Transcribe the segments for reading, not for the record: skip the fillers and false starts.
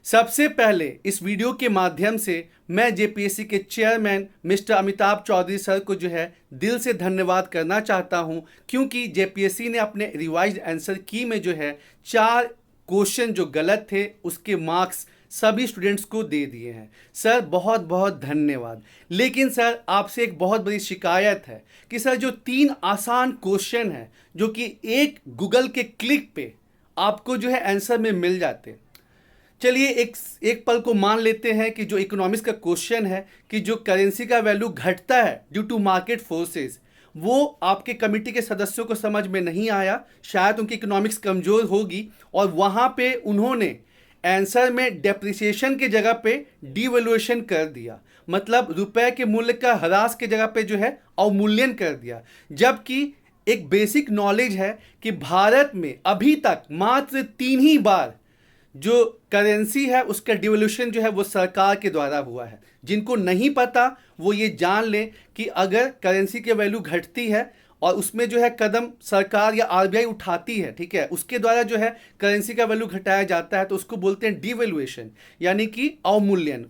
सबसे पहले इस वीडियो के माध्यम से मैं जेपीएससी के chairman mister Amitabh Chaudhary sir को जो है दिल से धन्यवाद करना चाहता हूं, क्योंकि जेपीएससी ने अपने रिवाइज्ड आंसर की में जो है 4 क्वेश्चन जो गलत थे उसके मार्क्स सभी स्टूडेंट्स को दे दिए हैं। सर बहुत बहुत धन्यवाद। लेकिन सर आपसे एक बहुत बड़ी शिकायत है कि सर जो 3 आसान क्वेश्चन हैं जो कि एक गूगल के क्लिक पे आपको जो है आंसर में मिल जाते। चलिए एक पल को मान लेते हैं कि जो इकोनॉमिक्स का क्वेश्चन है कि जो करेंसी का वैल्यू घटता है ड्यू टू मार्केट फोर्सेस, वो आपके कमेटी के सदस्यों को समझ में नहीं आया। शायद उनकी इकोनॉमिक्स कमज़ोर होगी और वहाँ पे उन्होंने आंसर में डेप्रिसिएशन के जगह पे डिवैल्यूएशन कर दिया, मतलब रुपए के मूल्य का ह्रास के जगह पे जो है अवमूल्यन कर दिया। जबकि एक बेसिक नॉलेज है कि भारत में अभी तक मात्र 3 ही बार जो करेंसी है उसका डिवोल्यूशन जो है वो सरकार के द्वारा हुआ है। जिनको नहीं पता वो ये जान लें कि अगर करेंसी की वैल्यू घटती है और उसमें जो है कदम सरकार या आरबीआई उठाती है, ठीक है, उसके द्वारा जो है करेंसी का वैल्यू घटाया जाता है, तो उसको बोलते हैं डिवैल्यूएशन, यानी कि अवमूल्यन।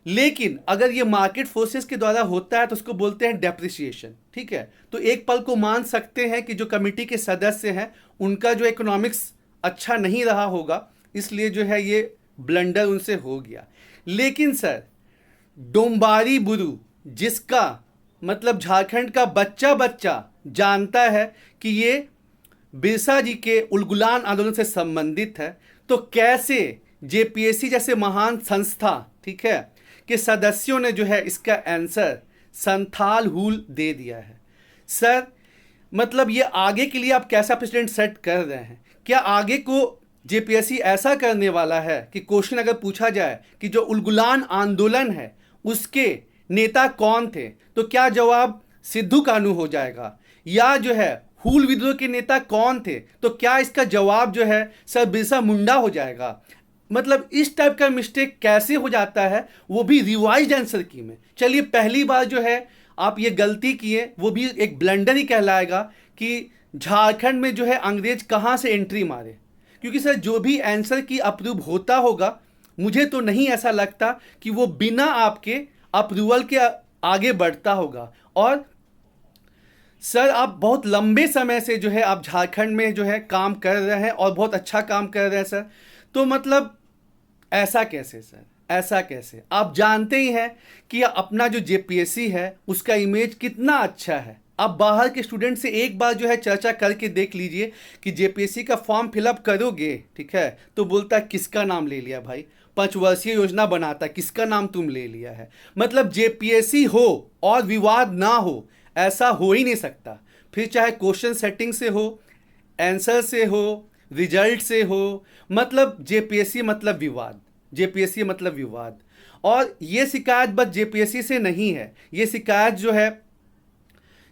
लेकिन अगर ये मार्केट फोर्सेस के द्वारा होता है तो उसको बोलते हैं डेप्रिसिएशन, ठीक है। तो एक पल को मान सकते हैं कि जो कमेटी के सदस्य हैं उनका जो इकोनॉमिक्स अच्छा नहीं रहा होगा, इसलिए जो है ये ब्लंडर उनसे हो गया। लेकिन सर डोम्बारी बुरु, जिसका मतलब झारखंड का बच्चा बच्चा जानता है कि ये बिरसा जी के उलगुलान आंदोलन से संबंधित है, तो कैसे जेपीएससी जैसे महान संस्था, ठीक है, के सदस्यों ने जो है इसका आंसर संथाल हूल दे दिया है। सर मतलब ये आगे के लिए आप कैसा प्रेसिडेंट सेट कर रहे हैं? क्या आगे को जेपीएससी ऐसा करने वाला है कि क्वेश्चन अगर पूछा जाए कि जो उलगुलान आंदोलन है उसके नेता कौन थे, तो क्या जवाब सिद्धू कानू हो जाएगा? या जो है हूल विद्रोह के नेता कौन थे, तो क्या इसका जवाब जो है सर बिरसा मुंडा हो जाएगा? मतलब इस टाइप का मिस्टेक कैसे हो जाता है, वो भी रिवाइज्ड आंसर की में। चलिए पहली बार जो है आप ये गलती किए, वो भी एक ब्लंडर ही कहलाएगा कि झारखंड में जो है अंग्रेज कहाँ से एंट्री मारे। क्योंकि सर जो भी आंसर की अप्रूव होता होगा, मुझे तो नहीं ऐसा लगता कि वो बिना आपके अप्रूवल के आगे बढ़ता होगा। और सर आप बहुत लंबे समय से जो है आप झारखंड में जो है काम कर रहे हैं और बहुत अच्छा काम कर रहे हैं सर। तो मतलब ऐसा कैसे सर, ऐसा कैसे? आप जानते ही हैं कि अपना जो जेपीएससी है उसका इमेज कितना अच्छा है। आप बाहर के स्टूडेंट से एक बार जो है चर्चा करके देख लीजिए कि जेपीएससी का फॉर्म फिलअप करोगे, ठीक है, तो बोलता है किसका नाम ले लिया भाई, 5 वर्षीय योजना बनाता है, किसका नाम तुम ले लिया है? मतलब जेपीएससी हो और विवाद ना हो, ऐसा हो ही नहीं सकता। फिर चाहे क्वेश्चन सेटिंग से हो, आंसर से हो, रिजल्ट से हो, मतलब जेपीएससी मतलब विवाद, जेपीएससी मतलब विवाद। और ये शिकायत बस जेपीएससी से नहीं है, ये शिकायत जो है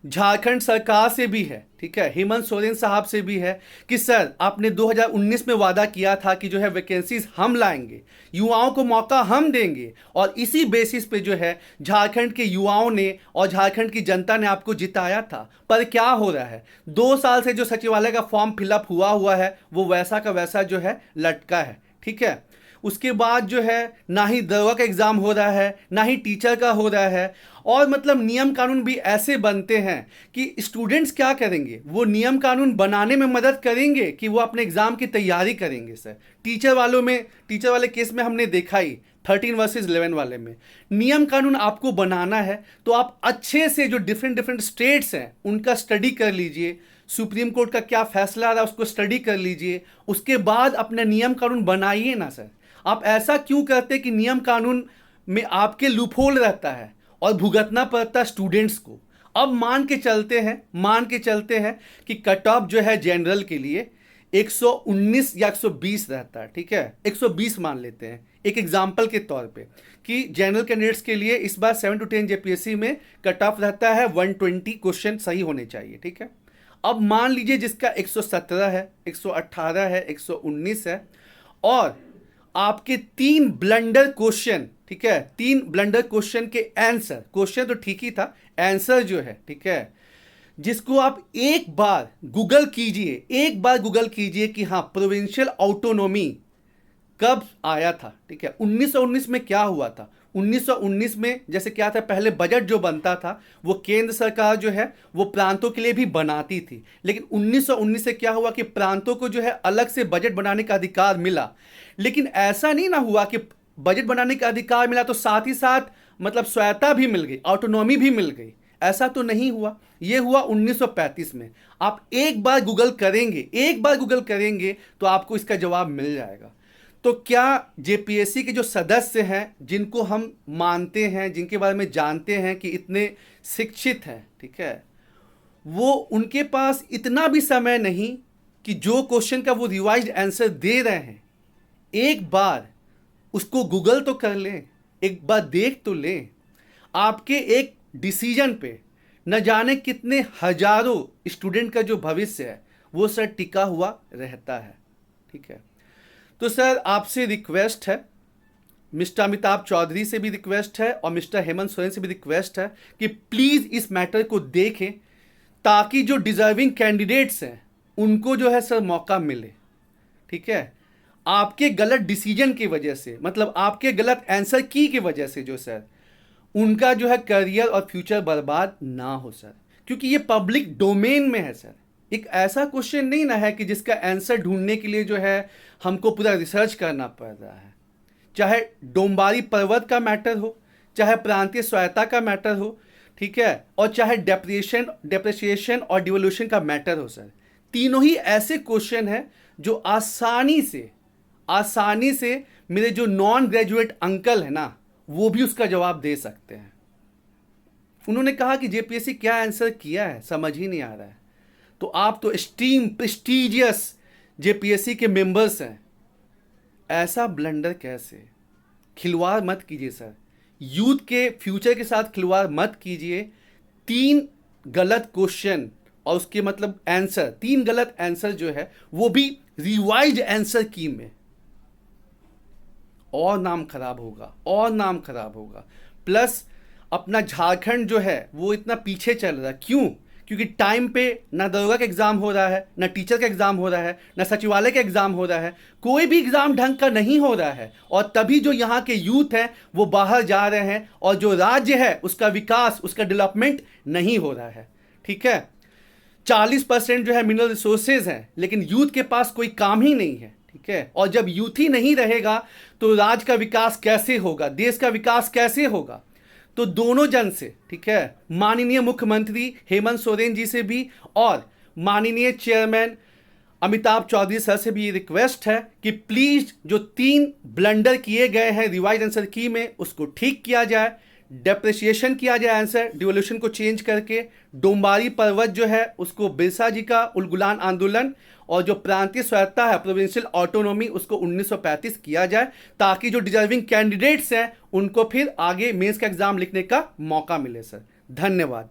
झारखंड सरकार से भी है, ठीक है, हेमंत सोरेन साहब से भी है कि सर आपने 2019 में वादा किया था कि जो है वैकेंसीज हम लाएंगे, युवाओं को मौका हम देंगे, और इसी बेसिस पे जो है झारखंड के युवाओं ने और झारखंड की जनता ने आपको जिताया था। पर क्या हो रहा है, 2 साल से जो सचिवालय का फॉर्म फिलअप हुआ है वो वैसा का वैसा जो है लटका है, ठीक है। उसके बाद जो है ना ही दरोगा का एग्ज़ाम हो रहा है, ना ही टीचर का हो रहा है। और मतलब नियम कानून भी ऐसे बनते हैं कि स्टूडेंट्स क्या करेंगे, वो नियम कानून बनाने में मदद करेंगे कि वो अपने एग्ज़ाम की तैयारी करेंगे सर। टीचर वाले केस में हमने देखा ही 13 वर्सेस 11 वाले में नियम कानून आपको बनाना है तो आप अच्छे से जो डिफरेंट स्टेट्स हैं उनका स्टडी कर लीजिए, सुप्रीम कोर्ट का क्या फैसला आ रहा है उसको स्टडी कर लीजिए, उसके बाद अपना नियम कानून बनाइए ना सर। आप ऐसा क्यों करते कि नियम कानून में आपके लूपहोल रहता है और भुगतना पड़ता है स्टूडेंट्स को? अब मान के चलते हैं कि कट ऑफ जो है जनरल के लिए 119 या 120 रहता है, ठीक है, 120 मान लेते हैं एक एग्जाम्पल के तौर पे कि जनरल कैंडिडेट्स के लिए इस बार 7 to 10 जेपीएससी में कट ऑफ रहता है 120 क्वेश्चन सही होने चाहिए, ठीक है। अब मान लीजिए जिसका 117 है, 118 है, 119 है, और आपके 3 ब्लंडर क्वेश्चन, ठीक है, 3 ब्लंडर क्वेश्चन के आंसर, क्वेश्चन तो ठीक ही था, आंसर जो है, ठीक है, जिसको आप एक बार गूगल कीजिए कि हाँ प्रोविंशियल ऑटोनोमी कब आया था, ठीक है। 1919 में क्या हुआ था, 1919 में जैसे क्या था, पहले बजट जो बनता था वो केंद्र सरकार जो है वो प्रांतों के लिए भी बनाती थी, लेकिन 1919 से क्या हुआ कि प्रांतों को जो है अलग से बजट बनाने का अधिकार मिला। लेकिन ऐसा नहीं ना हुआ कि बजट बनाने का अधिकार मिला तो साथ ही साथ मतलब स्वायत्ता भी मिल गई, ऑटोनॉमी भी मिल गई, ऐसा तो नहीं हुआ। ये हुआ 1935 में। आप एक बार गूगल करेंगे तो आपको इसका जवाब मिल जाएगा। तो क्या जेपीएससी के जो सदस्य हैं, जिनको हम मानते हैं, जिनके बारे में जानते हैं कि इतने शिक्षित हैं, ठीक है, वो उनके पास इतना भी समय नहीं कि जो क्वेश्चन का वो रिवाइज्ड आंसर दे रहे हैं एक बार उसको गूगल तो कर लें, एक बार देख तो लें। आपके एक डिसीजन पे न जाने कितने हजारों स्टूडेंट का जो भविष्य है वो सर टिका हुआ रहता है, ठीक है। तो सर आपसे रिक्वेस्ट है, मिस्टर अमिताभ चौधरी से भी रिक्वेस्ट है और मिस्टर हेमंत सोरेन से भी रिक्वेस्ट है कि प्लीज़ इस मैटर को देखें, ताकि जो डिजर्विंग कैंडिडेट्स हैं उनको जो है सर मौका मिले, ठीक है। आपके गलत डिसीजन की वजह से, मतलब आपके गलत आंसर की वजह से जो सर उनका जो है करियर और फ्यूचर बर्बाद ना हो सर, क्योंकि ये पब्लिक डोमेन में है सर। एक ऐसा क्वेश्चन नहीं ना है कि जिसका आंसर ढूंढने के लिए जो है हमको पूरा रिसर्च करना पड़ रहा है। चाहे डोंबारी पर्वत का मैटर हो, चाहे प्रांतीय स्वायत्ता का मैटर हो, ठीक है, और चाहे डेप्रिसिएशन और डिवोल्यूशन का मैटर हो सर, तीनों ही ऐसे क्वेश्चन हैं जो आसानी से मेरे जो नॉन ग्रेजुएट अंकल है ना वो भी उसका जवाब दे सकते हैं। उन्होंने कहा कि जेपीएससी क्या आंसर किया है समझ ही नहीं आ रहा है। तो आप तो स्टीम प्रेस्टीजियस जेपीएससी के मेंबर्स हैं, ऐसा ब्लंडर कैसे? खिलवाड़ मत कीजिए सर, यूथ के फ्यूचर के साथ खिलवाड़ मत कीजिए। 3 गलत क्वेश्चन और उसके मतलब आंसर, 3 गलत आंसर जो है वो भी रिवाइज्ड आंसर की में, और नाम खराब होगा। प्लस अपना झारखंड जो है वो इतना पीछे चल रहा है, क्यों? क्योंकि टाइम पे ना दरोगा का एग्जाम हो रहा है, ना टीचर का एग्जाम हो रहा है, ना सचिवालय का एग्जाम हो रहा है, कोई भी एग्जाम ढंग का नहीं हो रहा है। और तभी जो यहाँ के यूथ हैं वो बाहर जा रहे हैं और जो राज्य है उसका विकास, उसका डेवलपमेंट नहीं हो रहा है, ठीक है। 40% जो है मिनरल रिसोर्सेज हैं, लेकिन यूथ के पास कोई काम ही नहीं है, ठीक है। और जब यूथ ही नहीं रहेगा तो राज्य का विकास कैसे होगा, देश का विकास कैसे होगा? तो दोनों जन से, ठीक है, माननीय मुख्यमंत्री हेमंत सोरेन जी से भी और माननीय चेयरमैन अमिताभ चौधरी सर से भी रिक्वेस्ट है कि प्लीज जो 3 ब्लंडर किए गए हैं रिवाइज आंसर की में उसको ठीक किया जाए, डेप्रिसिएशन किया जाए आंसर, डिवोल्यूशन को चेंज करके, डोंबारी पर्वत जो है उसको बिरसा जी का उलगुलान आंदोलन, और जो प्रांतीय स्वायत्ता है प्रोविंशियल ऑटोनॉमी उसको 1935 किया जाए, ताकि जो डिजर्विंग कैंडिडेट्स हैं उनको फिर आगे मेंस का एग्जाम लिखने का मौका मिले सर। धन्यवाद।